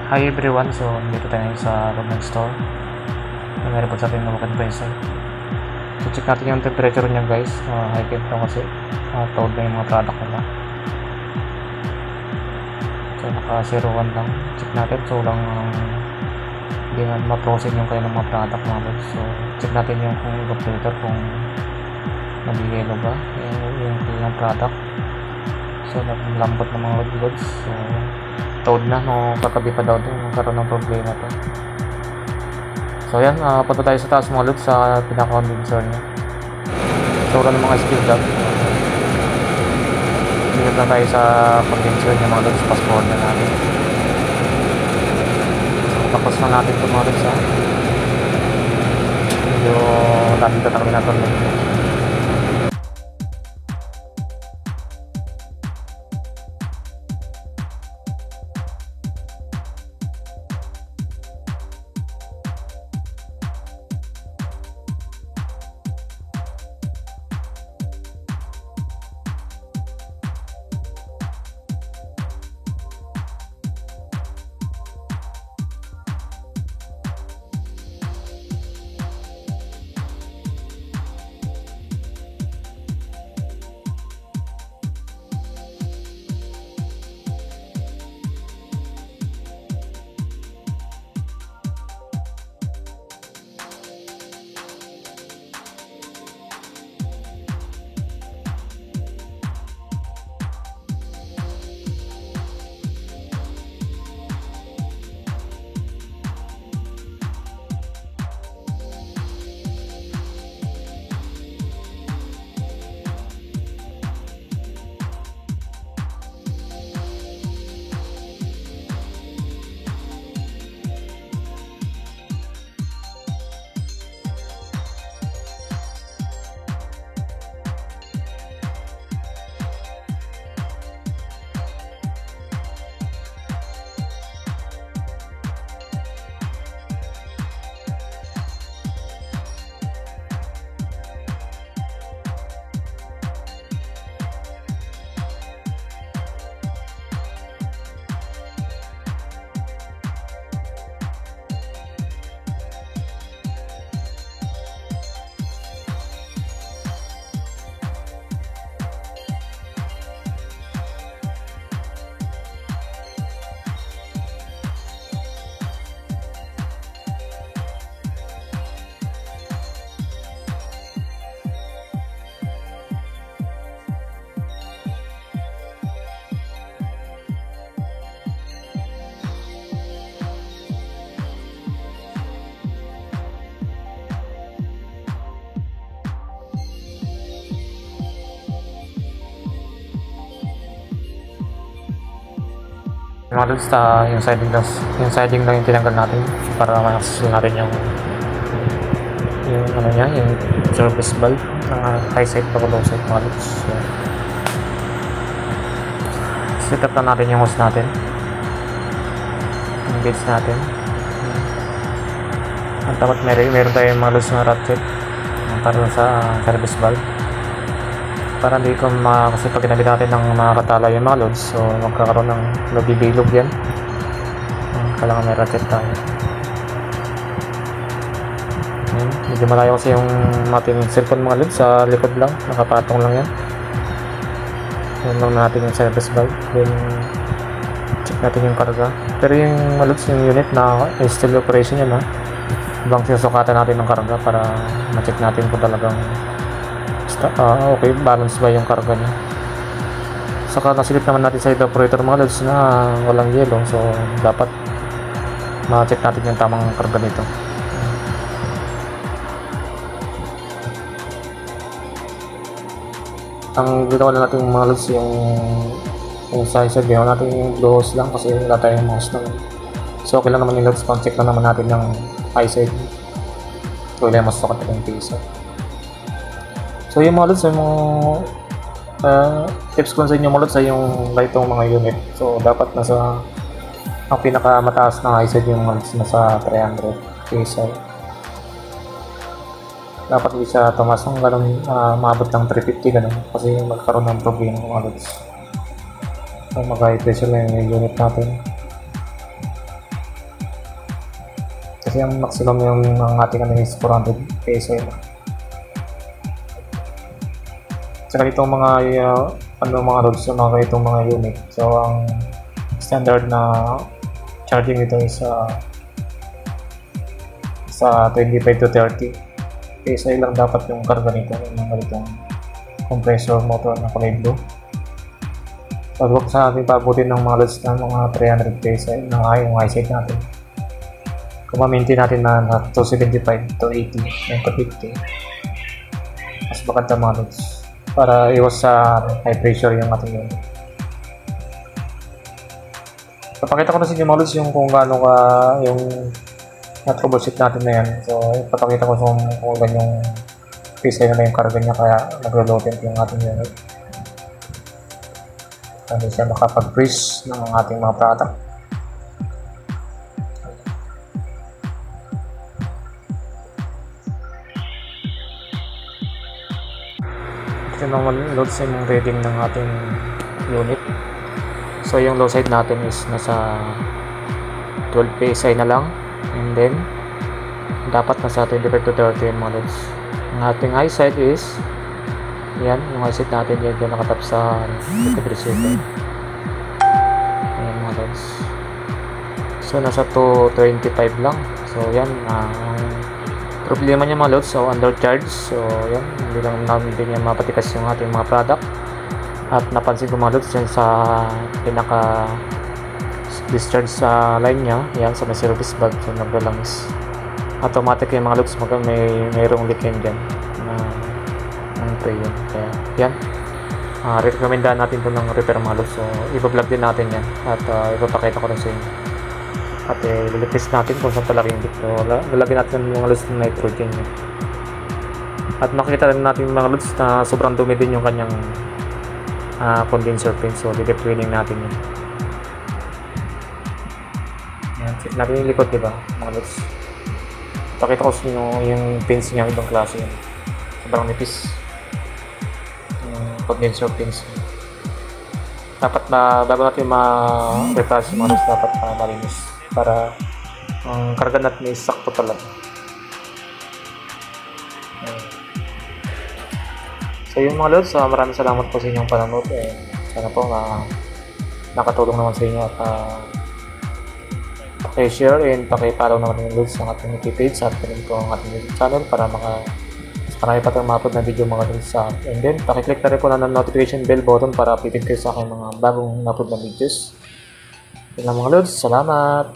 Hi everyone, so dito tayo sa loob ng store na meron po sa ating mga advisor. So check natin yung temperature niya guys, high temp lang kasi tawad na yung mga product nila. So naka 01 lang, check natin, so lang hindi nga ma-frozen yung kanilang mga product natin. So check natin yung kung evaporator kung nag-yellow ba yung kanilang product. So naglambot ng mga loads, so tawad na, no, kagabi pa daw din nagkaroon ng problema to. So yan, punta tayo sa taas mga loads sa pinaka-condenser niya. So wala ng mga skill dog. Dito na tayo sa condenser niya mga loads, fast forward na natin. So tapos na natin ito mga loads, medyo natin tatakli na ito. Mga loads, yung siding lang yung tinanggal natin para ma-access natin yung ano niya, yung service valve ng high side pa low side mga loads. So, set up na natin yung hose natin, yung gauge natin. At dapat meron tayong mga loads na ratchet para sa service valve para hindi ko kasi pag ginamit natin ng nakakatala yung mga loads, so magkakaroon ng nabibilog yan. Kailangan may ratchet tayo. Medyo malayo kasi yung ating cellphone mga loads, sa likod lang, nakapatong lang yan. Yan lang natin yung service valve, then check natin yung karga. Pero yung mga loads, yung unit na still operation yan, ibang sinusukatan natin ng karga para ma-check natin kung talagang okay, balance ba yung karga niya. Saka nasilip naman natin sa evaporator mga loads na walang yellow, so dapat ma-check natin yung tamang karga nito. Ang ginawa na natin mga loads yung size, ginawa natin yung blue hose lang kasi wala tayong mouse naman. So okay lang naman yung loads, pang-check lang naman natin ng high side. So wala yung mas sukat na yung piso. So yung mga loads, yung tips ko sa inyo mga loads ay yung itong mga unit. So dapat nasa ang pinakamataas na high side yung mga loads nasa 300 PSI. Dapat hindi siya tumas ng ganun, maabot ng 350 ganun kasi magkaroon ng problema mga loads. So mag-high pressure lang yung unit natin. Kasi ang maximum yung ang ating ano is 400 PSI. Saka itong mga mga loads sa mga itong mga unit. So ang standard na charging ito is sa 25 to 30 PSI lang dapat yung karga nito ng mga ganitong compressor motor na kulay blue. So huwag sa ating pabutin ng mga loads na mga 300 PSI na yung high side natin. Kung ma-maintain natin na 275 to 80 yung to 50, mas maganda mga loads para iwas sa high pressure yung ating unit. So pakita ko na sa inyo mga loads yung kung gaano ka yung na-troubleshoot natin na yan. So ipapakita ko kung ganyang PSI na yung karga niya kaya naglo-loaded yung ating unit. Hindi siya makapag-freeze ng ating mga product. Ito naman loads yung reading ng ating unit. So yung low side natin is nasa 12 PSI na lang, and then dapat nasa 25 to 30 yung mga loads. Ang ating high side is yan, yung high side natin yan nakatap sa liquid receiver. Ayan mga loads. So nasa 225 lang. So yan, problema niya mga loads, so undercharge. So yan, hindi lang namin din yan mapatikas yung ating mga product. At napansin ko mga loads yan sa pinaka discharge sa line niya, yan sa may service bag, so naglalangis automatic yung mga loads, mayroong leak yan dyan ng tray yun. Kaya yan, recommendaan natin po ng repair mga loads. So iba-vlog din natin yan at ipapakita ko rin sa inyo. At lilipis natin kung saan talaga yung leak. So lalagyan natin yung mga loads ng nitrogen yun. At makikita rin natin yung mga loads na sobrang dumi din yung kanyang condenser pin. So deep cleaning natin yun. Yan, check natin yung likod, diba mga loads. Pakita ko sa inyo yung pins niya, ibang klase yun. Sobrang nipis yung condenser pins. Dapat bago natin ma-repass yung mga loads, dapat malinis para ang karga natin ay sakto talaga. So yun mga loads, maraming salamat po sa inyong panonood. Sana po nakatulong naman sa inyo at paki-share and paki-follow naman yung loads sa ating YouTube page at rin po ang ating YouTube channel para marami pa tayong ma-upload na video mga loads sa akin. And then paki-click na rin po na ng notification bell button para updated kayo sa aking mga bagong na-upload na videos. Yun lang mga loads, salamat!